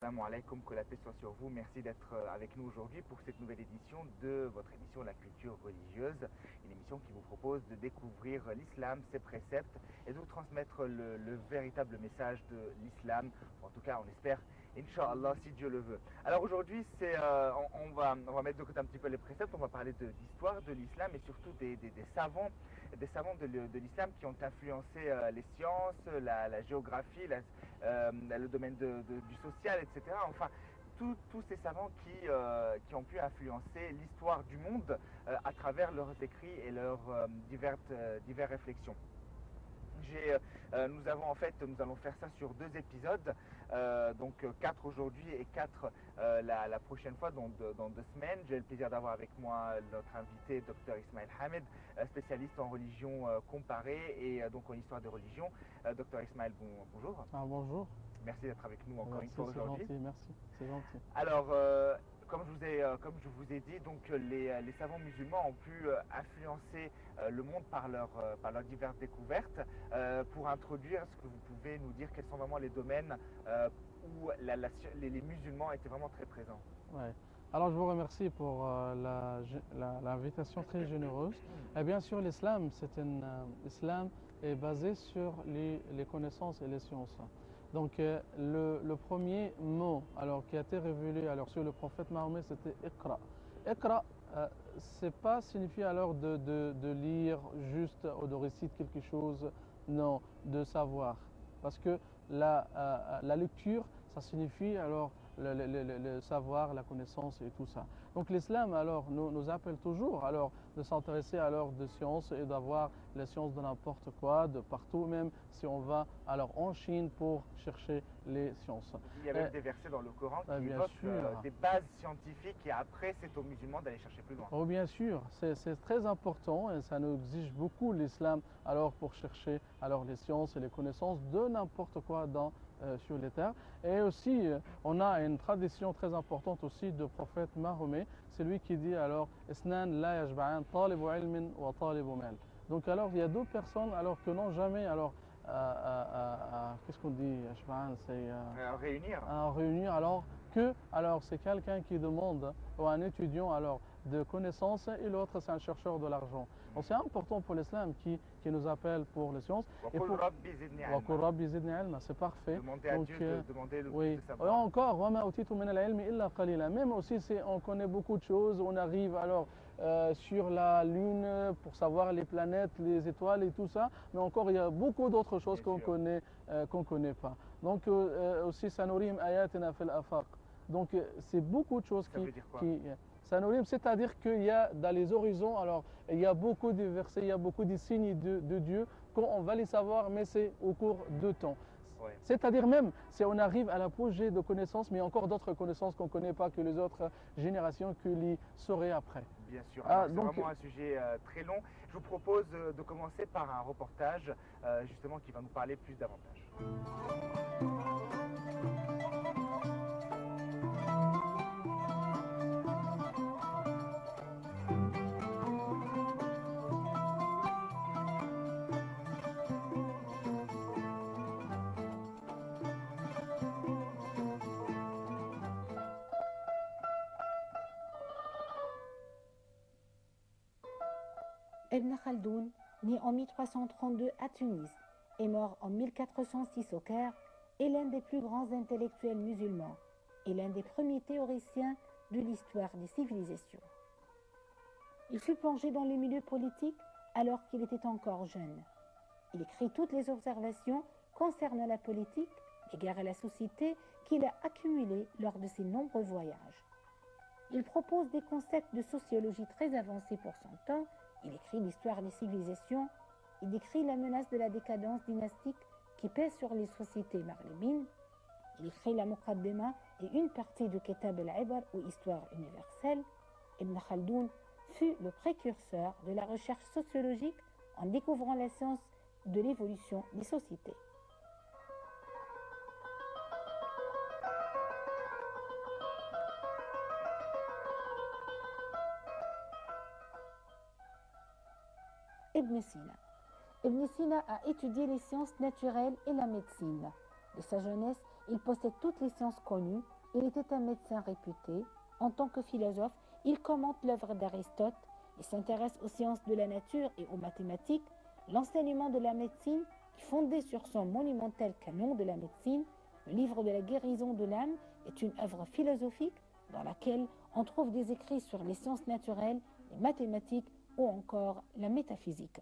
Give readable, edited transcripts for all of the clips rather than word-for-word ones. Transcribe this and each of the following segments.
Assalamu alaikum, que la paix soit sur vous. Merci d'être avec nous aujourd'hui pour cette nouvelle édition de votre émission La culture religieuse. Une émission qui vous propose de découvrir l'islam, ses préceptes et de vous transmettre le véritable message de l'islam. En tout cas, on espère, Inch'Allah, si Dieu le veut. Alors aujourd'hui, on va mettre de côté un petit peu les préceptes. On va parler d'histoire de l'islam et surtout des savants de l'islam qui ont influencé les sciences, la géographie, le domaine du social, etc. Enfin, tous ces savants qui ont pu influencer l'histoire du monde à travers leurs écrits et leurs diverses réflexions. Nous allons faire ça sur 2 épisodes, donc 4 aujourd'hui et 4 la prochaine fois, dans 2 semaines. J'ai le plaisir d'avoir avec moi notre invité, Dr Ismail Hamed, spécialiste en religion comparée et donc en histoire des religions. Dr Ismail, bonjour. Ah, bonjour. Merci d'être avec nous encore une Merci, fois c'est aujourd'hui. gentil, merci, c'est gentil. Alors, comme je vous ai dit, donc les savants musulmans ont pu influencer le monde par leurs diverses découvertes. Pour introduire, est-ce que vous pouvez nous dire quels sont vraiment les domaines où les musulmans étaient vraiment très présents? Ouais. Alors, je vous remercie pour l'invitation très généreuse. Et bien sûr, l'islam est basé sur les connaissances et les sciences. Donc, le premier mot qui a été révélé sur le prophète Mahomet, c'était Iqra. Iqra, c'est pas signifié de lire juste ou de réciter quelque chose, non, de savoir. Parce que la lecture, ça signifie le savoir, la connaissance et tout ça. Donc l'islam nous appelle toujours de s'intéresser de sciences et d'avoir les sciences de n'importe quoi, de partout, même si on va en Chine pour chercher les sciences. Il y a même des versets dans le Coran qui évoquent des bases scientifiques et après c'est aux musulmans d'aller chercher plus loin. Oh bien sûr, c'est très important et ça nous exige beaucoup l'islam pour chercher les sciences et les connaissances de n'importe quoi sur les terres. Et aussi, on a une tradition très importante aussi de prophète Mahomet. C'est lui qui dit Isnan la yajba'an talibu ilmin wa talibu mal. Donc il y a 2 personnes que n'ont jamais qu'est-ce qu'on dit c'est réunir c'est quelqu'un qui demande ou un étudiant de connaissances et l'autre c'est un chercheur de l'argent. Donc c'est important pour l'islam qui nous appelle pour les sciences. C'est parfait. Demander à Dieu de demander le oui. plus de savoir. Et encore, même aussi si on connaît beaucoup de choses, on arrive sur la Lune pour savoir les planètes, les étoiles et tout ça, mais encore il y a beaucoup d'autres choses qu'on connaît pas. Donc aussi Sanorim ayatina fil afaq. Donc c'est beaucoup de choses Sanorim, c'est-à-dire qu'il y a dans les horizons, il y a beaucoup de versets, il y a beaucoup de signes de Dieu qu'on va les savoir, mais c'est au cours de temps. Ouais. C'est-à-dire même si on arrive à l'apogée de connaissances, mais il y a encore d'autres connaissances qu'on ne connaît pas que les autres générations que les sauraient après. Bien sûr, c'est vraiment un sujet très long. Je vous propose de commencer par un reportage justement qui va nous parler plus davantage. Ibn Khaldoun, né en 1332 à Tunis et mort en 1406 au Caire, est l'un des plus grands intellectuels musulmans et l'un des premiers théoriciens de l'histoire des civilisations. Il fut plongé dans les milieux politiques alors qu'il était encore jeune. Il écrit toutes les observations concernant la politique, les guerres et la société qu'il a accumulées lors de ses nombreux voyages. Il propose des concepts de sociologie très avancés pour son temps. Il écrit l'histoire des civilisations, il décrit la menace de la décadence dynastique qui pèse sur les sociétés maghrébines, il écrit la Muqaddima et une partie de Kitab al-Ibar ou Histoire universelle. Ibn Khaldoun fut le précurseur de la recherche sociologique en découvrant la science de l'évolution des sociétés. Ibn Sina. Ibn Sina a étudié les sciences naturelles et la médecine. De sa jeunesse, Il possède toutes les sciences connues. Il était un médecin réputé. En tant que philosophe, il commente l'œuvre d'Aristote et s'intéresse aux sciences de la nature et aux mathématiques. L'enseignement de la médecine est fondé sur son monumental canon de la médecine. Le livre de la guérison de l'âme est une œuvre philosophique dans laquelle on trouve des écrits sur les sciences naturelles, les mathématiques ou encore la métaphysique.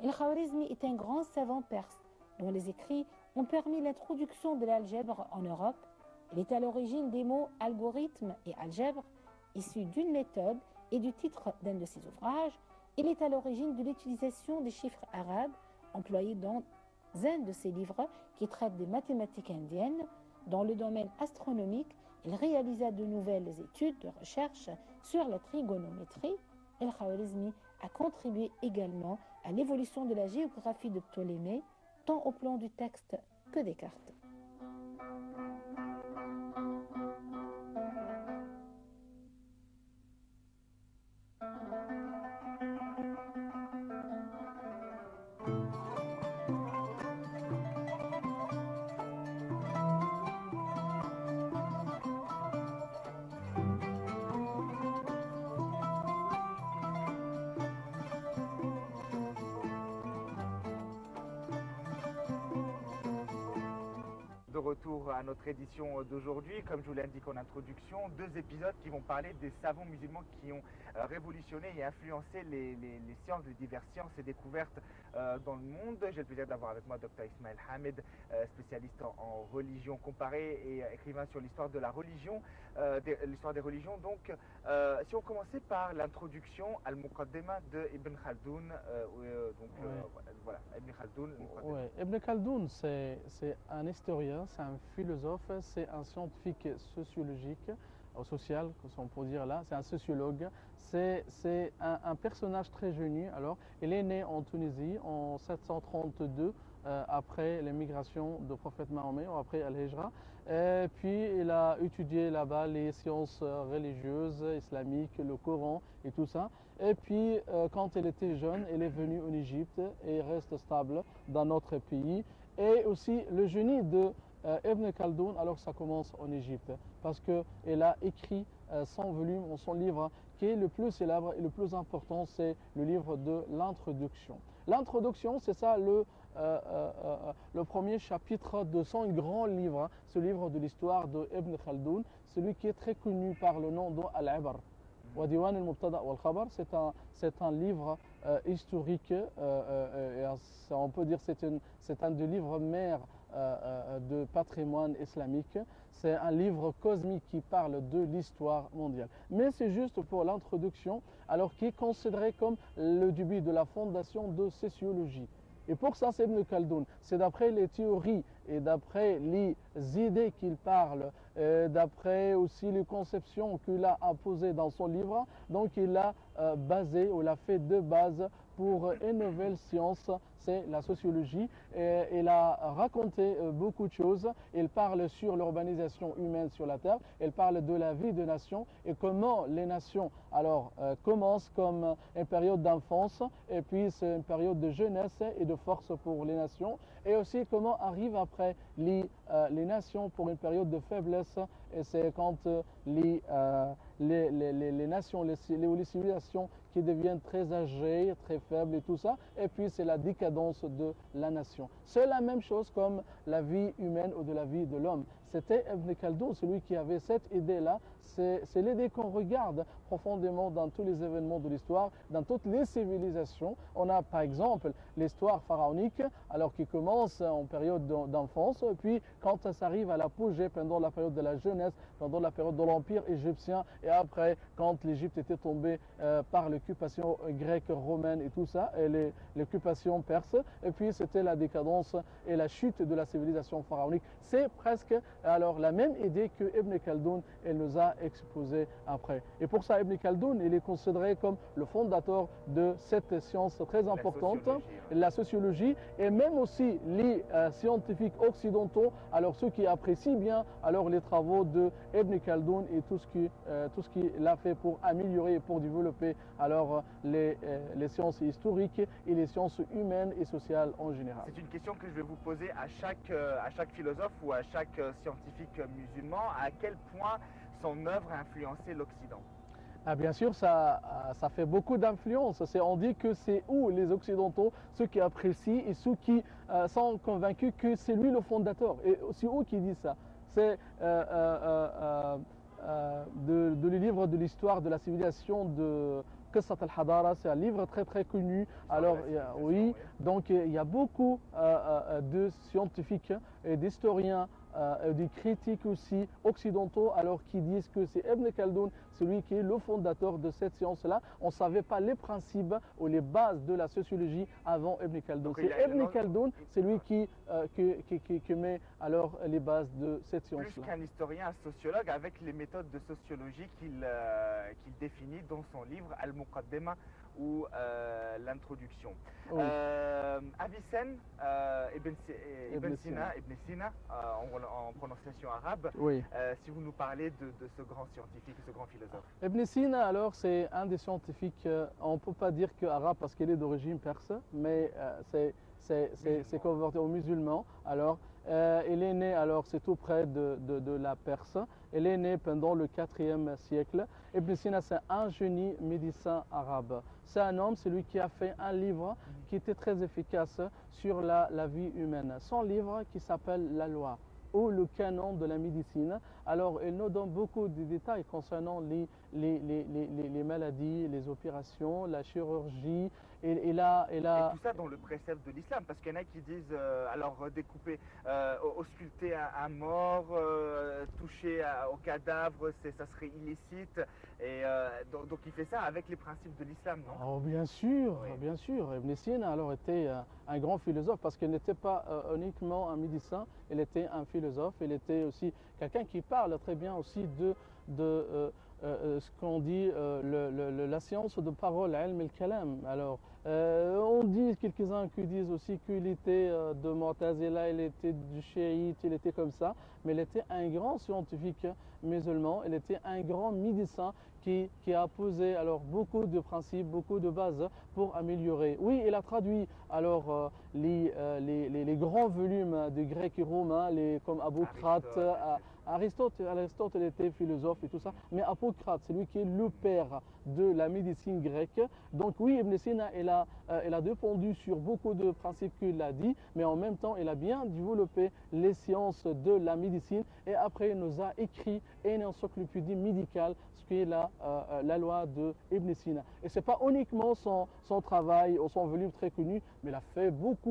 El-Khwarizmi est un grand savant perse dont les écrits ont permis l'introduction de l'algèbre en Europe. Il est à l'origine des mots algorithme et algèbre, issus d'une méthode et du titre d'un de ses ouvrages. Il est à l'origine de l'utilisation des chiffres arabes employés dans un de ses livres qui traite des mathématiques indiennes. Dans le domaine astronomique, il réalisa de nouvelles études de recherche sur la trigonométrie. El-Khwarizmi a contribué également à l'évolution de la géographie de Ptolémée, tant au plan du texte que des cartes. De retour à notre édition d'aujourd'hui, comme je vous l'indique en introduction, 2 épisodes qui vont parler des savants musulmans qui ont révolutionné et influencé les sciences, les diverses sciences et découvertes dans le monde. J'ai le plaisir d'avoir avec moi Dr Ismaël Hamid, spécialiste en religion comparée et écrivain sur l'histoire de la religion, l'histoire des religions. Donc, si on commençait par l'introduction Al-Muqaddima de Ibn Khaldoun, voilà, Ibn Khaldoun. Ouais. Ibn Khaldoun, c'est un historien, c'est un philosophe, c'est un scientifique sociologique, ou social, comme on peut dire là, c'est un sociologue. C'est un personnage très génieux. Alors, il est né en Tunisie en 732, après l'émigration du prophète Mahomet, ou après Al-Hijra. Puis, il a étudié là-bas les sciences religieuses, islamiques, le Coran et tout ça. Et puis, quand il était jeune, il est venu en Égypte et reste stable dans notre pays. Et aussi, le génie de Ibn Khaldoun, alors ça commence en Égypte, parce qu'il a écrit son volume, son livre, qui est le plus célèbre et le plus important, c'est le livre de l'introduction. L'introduction, c'est ça le premier chapitre de son grand livre, ce livre de l'histoire de Ibn Khaldoun, celui qui est très connu par le nom de Al-Ibar. Wadiwan al-Mubtada wal-Khabar, c'est un livre historique, on peut dire que c'est un des livres mères de patrimoine islamique. C'est un livre cosmique qui parle de l'histoire mondiale. Mais c'est juste pour l'introduction, alors qui est considéré comme le début de la fondation de sociologie. Et pour ça, c'est Ibn Khaldoun. C'est d'après les théories et d'après les idées qu'il parle, d'après aussi les conceptions qu'il a imposées dans son livre. Donc il a basé, ou l'a fait de base pour une nouvelle science, c'est la sociologie. Et il a raconté beaucoup de choses. Il parle sur l'urbanisation humaine sur la Terre. Il parle de la vie des nations et comment les nations commencent comme une période d'enfance et puis c'est une période de jeunesse et de force pour les nations. Et aussi comment arrivent après les nations pour une période de faiblesse. Et c'est quand les nations, les civilisations qui deviennent très âgées, très faibles et tout ça. Et puis c'est la décadence de la nation. C'est la même chose comme la vie humaine ou de la vie de l'homme. C'était Ibn Khaldoun, celui qui avait cette idée-là. C'est l'idée qu'on regarde profondément dans tous les événements de l'histoire, dans toutes les civilisations. On a par exemple l'histoire pharaonique, alors qui commence en période d'enfance, puis quand ça arrive à l'apogée pendant la période de la jeunesse, pendant la période de l'Empire égyptien, et après quand l'Égypte était tombée par l'occupation grecque, romaine et tout ça, et l'occupation perse. Perse, et puis c'était la décadence et la chute de la civilisation pharaonique. C'est presque alors la même idée que Ibn Khaldoun elle nous a exposée après. Et pour ça, Ibn Khaldoun il est considéré comme le fondateur de cette science très importante, la sociologie, et même aussi les scientifiques occidentaux, alors ceux qui apprécient bien alors les travaux de Ibn Khaldoun et tout ce qu'il a fait pour améliorer et pour développer alors les sciences historiques et les sciences humaines et sociales en général. C'est une question que je vais vous poser à chaque philosophe ou à chaque scientifique musulman. À quel point son œuvre a influencé l'Occident? Ah, bien sûr, ça fait beaucoup d'influence. On dit que c'est où les Occidentaux, ceux qui apprécient et ceux qui sont convaincus que c'est lui le fondateur. Et c'est eux qui disent ça. C'est le livre de l'histoire de la civilisation de Qissat al-Hadara, c'est un livre très très connu. Alors oui, donc il y a beaucoup de scientifiques et d'historiens, des critiques aussi occidentaux, alors qui disent que c'est Ibn Khaldoun, celui qui est le fondateur de cette science-là. On ne savait pas les principes ou les bases de la sociologie avant Ibn Khaldoun. C'est Ibn Khaldoun, c'est lui qui met alors les bases de cette science-là. Plus qu'un historien, un sociologue, avec les méthodes de sociologie qu'il définit dans son livre Al-Muqaddima ou l'introduction. Oui. Avicenne, Ibn Sina, en prononciation arabe, oui. Si vous nous parlez de ce grand scientifique, ce grand philosophe. Ibn Sina, alors, c'est un des scientifiques, on ne peut pas dire que arabe parce qu'il est d'origine perse, mais c'est converti au musulman. Alors, il est né, alors c'est tout près de la Perse. Il est né pendant le 4e siècle. Ibn Sina, c'est un génie médecin arabe. C'est un homme, c'est lui qui a fait un livre qui était très efficace sur la vie humaine. Son livre qui s'appelle La Loi ou le canon de la médecine. Alors, il nous donne beaucoup de détails concernant les maladies, les opérations, la chirurgie. Et tout ça dans le précepte de l'islam, parce qu'il y en a qui disent, alors découper, ausculter un mort, toucher au cadavre, ça serait illicite. Et donc il fait ça avec les principes de l'islam, non? Oh, bien sûr, oui. Bien sûr. Ibn Sina alors était un grand philosophe parce qu'il n'était pas uniquement un médecin, il était un philosophe, il était aussi quelqu'un qui parle très bien aussi de ce qu'on dit la science de parole, ilm al-kalam. Alors, on dit, quelques-uns qui disent aussi qu'il était de Mu'tazila, il était du chiite, il était comme ça, mais il était un grand scientifique musulman, il était un grand médecin qui a posé alors beaucoup de principes, beaucoup de bases pour améliorer. Oui, il a traduit alors les grands volumes de grec et romain, comme Hippocrate, Aristote était philosophe et tout ça, mais Hippocrate, c'est lui qui est le père de la médecine grecque. Donc oui, Ibn Sina, il a dépendu sur beaucoup de principes qu'il a dit, mais en même temps, il a bien développé les sciences de la médecine et après, il nous a écrit une encyclopédie médicale, ce qui est la loi de Ibn Sina. Et ce n'est pas uniquement son travail ou son volume très connu, mais il a fait beaucoup